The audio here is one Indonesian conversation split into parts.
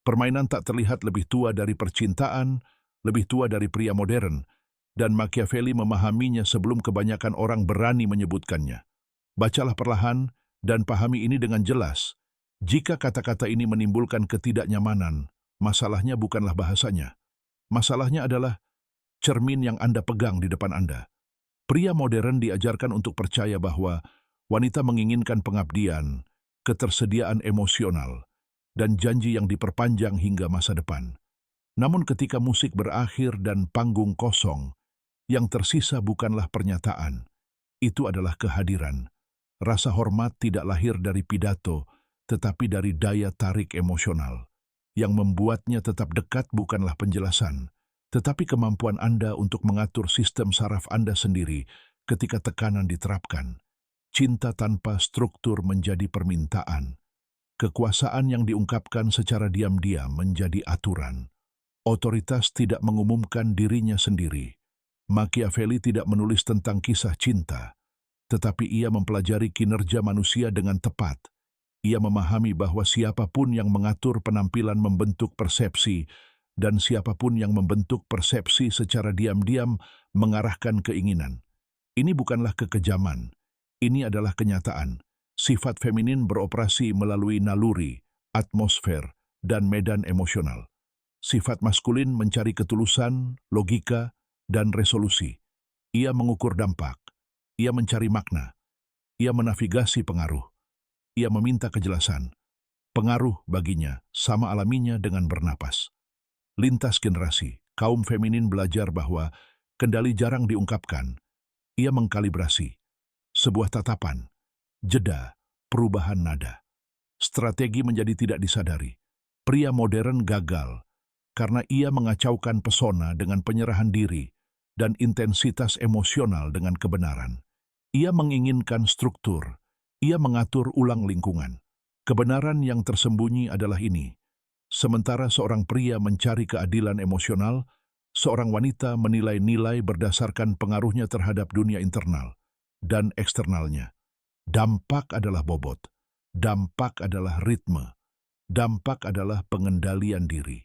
Permainan tak terlihat lebih tua dari percintaan, lebih tua dari pria modern, dan Machiavelli memahaminya sebelum kebanyakan orang berani menyebutkannya. Bacalah perlahan dan pahami ini dengan jelas. Jika kata-kata ini menimbulkan ketidaknyamanan, masalahnya bukanlah bahasanya. Masalahnya adalah cermin yang Anda pegang di depan Anda. Pria modern diajarkan untuk percaya bahwa wanita menginginkan pengabdian, ketersediaan emosional, dan janji yang diperpanjang hingga masa depan. Namun ketika musik berakhir dan panggung kosong, yang tersisa bukanlah pernyataan, itu adalah kehadiran. Rasa hormat tidak lahir dari pidato, tetapi dari daya tarik emosional. Yang membuatnya tetap dekat bukanlah penjelasan, tetapi kemampuan Anda untuk mengatur sistem saraf Anda sendiri ketika tekanan diterapkan. Cinta tanpa struktur menjadi permintaan. Kekuasaan yang diungkapkan secara diam-diam menjadi aturan. Otoritas tidak mengumumkan dirinya sendiri. Machiavelli tidak menulis tentang kisah cinta, tetapi ia mempelajari kinerja manusia dengan tepat. Ia memahami bahwa siapapun yang mengatur penampilan membentuk persepsi, dan siapapun yang membentuk persepsi secara diam-diam mengarahkan keinginan. Ini bukanlah kekejaman, ini adalah kenyataan. Sifat feminin beroperasi melalui naluri, atmosfer, dan medan emosional. Sifat maskulin mencari ketulusan, logika, dan resolusi. Ia mengukur dampak, ia mencari makna, ia menavigasi pengaruh, ia meminta kejelasan. Pengaruh baginya sama alaminya dengan bernapas. Lintas generasi, kaum feminin belajar bahwa kendali jarang diungkapkan. Ia mengkalibrasi. Sebuah tatapan, jeda, perubahan nada. Strategi menjadi tidak disadari. Pria modern gagal karena ia mengacaukan pesona dengan penyerahan diri dan intensitas emosional dengan kebenaran. Ia menginginkan struktur, ia mengatur ulang lingkungan. Kebenaran yang tersembunyi adalah ini. Sementara seorang pria mencari keadilan emosional, seorang wanita menilai nilai berdasarkan pengaruhnya terhadap dunia internal dan eksternalnya. Dampak adalah bobot, dampak adalah ritme, dampak adalah pengendalian diri.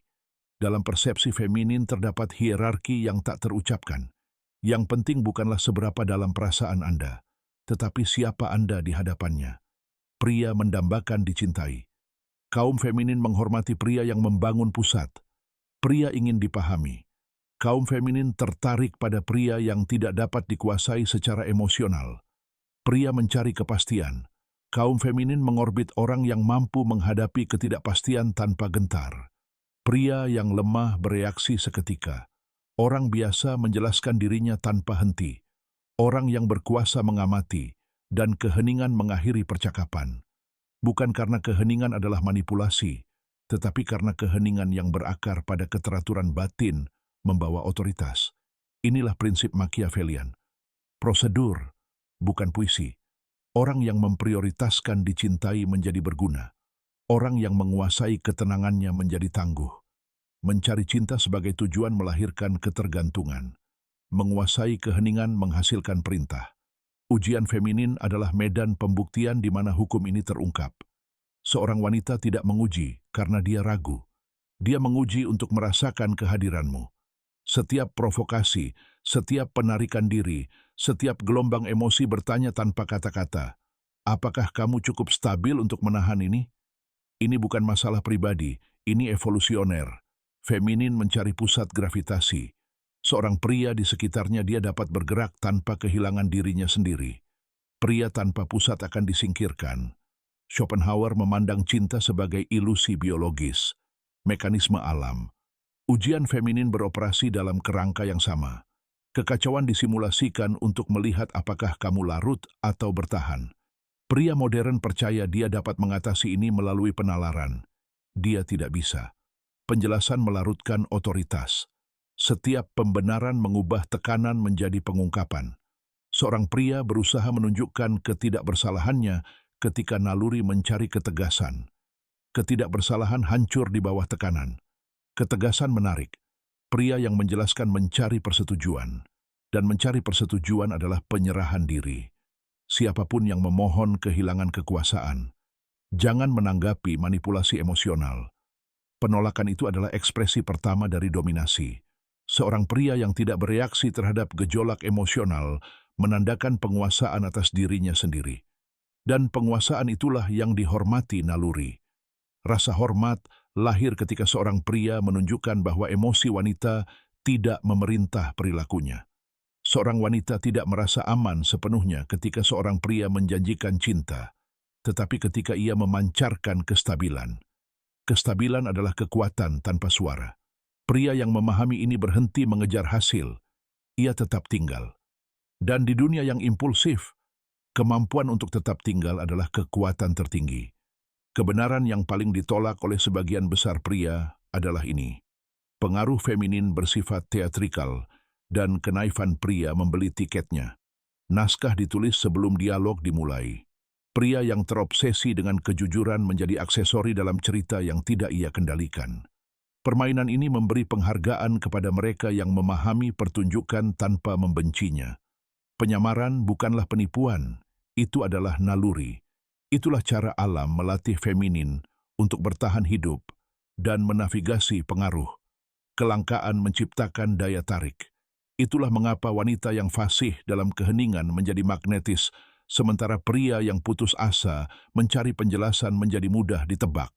Dalam persepsi feminin terdapat hierarki yang tak terucapkan. Yang penting bukanlah seberapa dalam perasaan Anda, tetapi siapa Anda di hadapannya. Pria mendambakan dicintai. Kaum feminin menghormati pria yang membangun pusat. Pria ingin dipahami. Kaum feminin tertarik pada pria yang tidak dapat dikuasai secara emosional. Pria mencari kepastian. Kaum feminin mengorbit orang yang mampu menghadapi ketidakpastian tanpa gentar. Pria yang lemah bereaksi seketika. Orang biasa menjelaskan dirinya tanpa henti. Orang yang berkuasa mengamati, dan keheningan mengakhiri percakapan. Bukan karena keheningan adalah manipulasi, tetapi karena keheningan yang berakar pada keteraturan batin membawa otoritas. Inilah prinsip Machiavellian. Prosedur, bukan puisi. Orang yang memprioritaskan dicintai menjadi berguna. Orang yang menguasai ketenangannya menjadi tangguh. Mencari cinta sebagai tujuan melahirkan ketergantungan. Menguasai keheningan menghasilkan perintah. Ujian feminin adalah medan pembuktian di mana hukum ini terungkap. Seorang wanita tidak menguji karena dia ragu. Dia menguji untuk merasakan kehadiranmu. Setiap provokasi, setiap penarikan diri, setiap gelombang emosi bertanya tanpa kata-kata, apakah kamu cukup stabil untuk menahan ini? Ini bukan masalah pribadi, ini evolusioner. Feminin mencari pusat gravitasi. Seorang pria di sekitarnya dia dapat bergerak tanpa kehilangan dirinya sendiri. Pria tanpa pusat akan disingkirkan. Schopenhauer memandang cinta sebagai ilusi biologis, mekanisme alam. Ujian feminin beroperasi dalam kerangka yang sama. Kekacauan disimulasikan untuk melihat apakah kamu larut atau bertahan. Pria modern percaya dia dapat mengatasi ini melalui penalaran. Dia tidak bisa. Penjelasan melarutkan otoritas. Setiap pembenaran mengubah tekanan menjadi pengungkapan. Seorang pria berusaha menunjukkan ketidakbersalahannya ketika naluri mencari ketegasan. Ketidakbersalahan hancur di bawah tekanan. Ketegasan menarik. Pria yang menjelaskan mencari persetujuan. Dan mencari persetujuan adalah penyerahan diri. Siapapun yang memohon kehilangan kekuasaan. Jangan menanggapi manipulasi emosional. Penolakan itu adalah ekspresi pertama dari dominasi. Seorang pria yang tidak bereaksi terhadap gejolak emosional menandakan penguasaan atas dirinya sendiri. Dan penguasaan itulah yang dihormati naluri. Rasa hormat lahir ketika seorang pria menunjukkan bahwa emosi wanita tidak memerintah perilakunya. Seorang wanita tidak merasa aman sepenuhnya ketika seorang pria menjanjikan cinta, tetapi ketika ia memancarkan kestabilan. Kestabilan adalah kekuatan tanpa suara. Pria yang memahami ini berhenti mengejar hasil, ia tetap tinggal. Dan di dunia yang impulsif, kemampuan untuk tetap tinggal adalah kekuatan tertinggi. Kebenaran yang paling ditolak oleh sebagian besar pria adalah ini. Pengaruh feminin bersifat teatrikal dan kenaifan pria membeli tiketnya. Naskah ditulis sebelum dialog dimulai. Pria yang terobsesi dengan kejujuran menjadi aksesori dalam cerita yang tidak ia kendalikan. Permainan ini memberi penghargaan kepada mereka yang memahami pertunjukan tanpa membencinya. Penyamaran bukanlah penipuan, itu adalah naluri. Itulah cara alam melatih feminin untuk bertahan hidup dan menavigasi pengaruh. Kelangkaan menciptakan daya tarik. Itulah mengapa wanita yang fasih dalam keheningan menjadi magnetis, sementara pria yang putus asa mencari penjelasan menjadi mudah ditebak.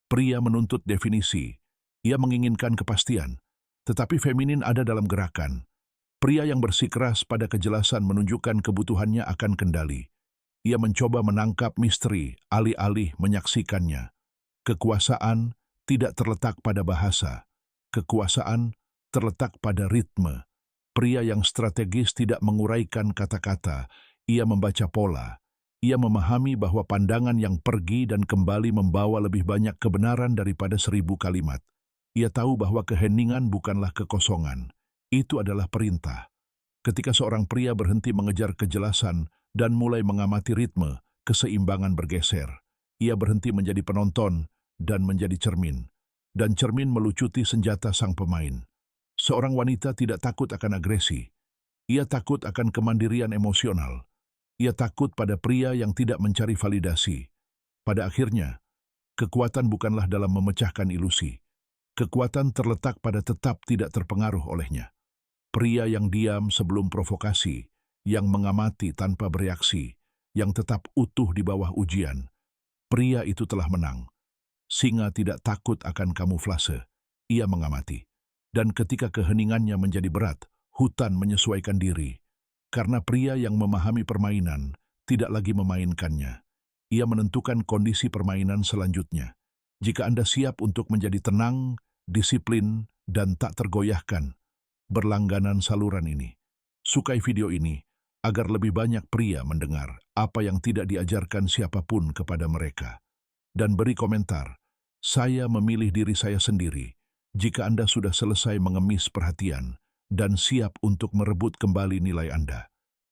Pria menuntut definisi, ia menginginkan kepastian, tetapi feminin ada dalam gerakan. Pria yang bersikeras pada kejelasan menunjukkan kebutuhannya akan kendali. Ia mencoba menangkap misteri, alih-alih menyaksikannya. Kekuasaan tidak terletak pada bahasa. Kekuasaan terletak pada ritme. Pria yang strategis tidak menguraikan kata-kata. Ia membaca pola. Ia memahami bahwa pandangan yang pergi dan kembali membawa lebih banyak kebenaran daripada 1000 kalimat. Ia tahu bahwa keheningan bukanlah kekosongan. Itu adalah perintah. Ketika seorang pria berhenti mengejar kejelasan dan mulai mengamati ritme, keseimbangan bergeser. Ia berhenti menjadi penonton dan menjadi cermin. Dan cermin melucuti senjata sang pemain. Seorang wanita tidak takut akan agresi. Ia takut akan kemandirian emosional. Ia takut pada pria yang tidak mencari validasi. Pada akhirnya, kekuatan bukanlah dalam memecahkan ilusi. Kekuatan terletak pada tetap tidak terpengaruh olehnya. Pria yang diam sebelum provokasi, yang mengamati tanpa bereaksi, yang tetap utuh di bawah ujian. Pria itu telah menang. Singa tidak takut akan kamuflase. Ia mengamati. Dan ketika keheningannya menjadi berat, hutan menyesuaikan diri. Karena pria yang memahami permainan tidak lagi memainkannya. Ia menentukan kondisi permainan selanjutnya. Jika Anda siap untuk menjadi tenang, disiplin, dan tak tergoyahkan, berlangganan saluran ini. Sukai video ini agar lebih banyak pria mendengar apa yang tidak diajarkan siapapun kepada mereka. Dan beri komentar, saya memilih diri saya sendiri, jika Anda sudah selesai mengemis perhatian dan siap untuk merebut kembali nilai Anda.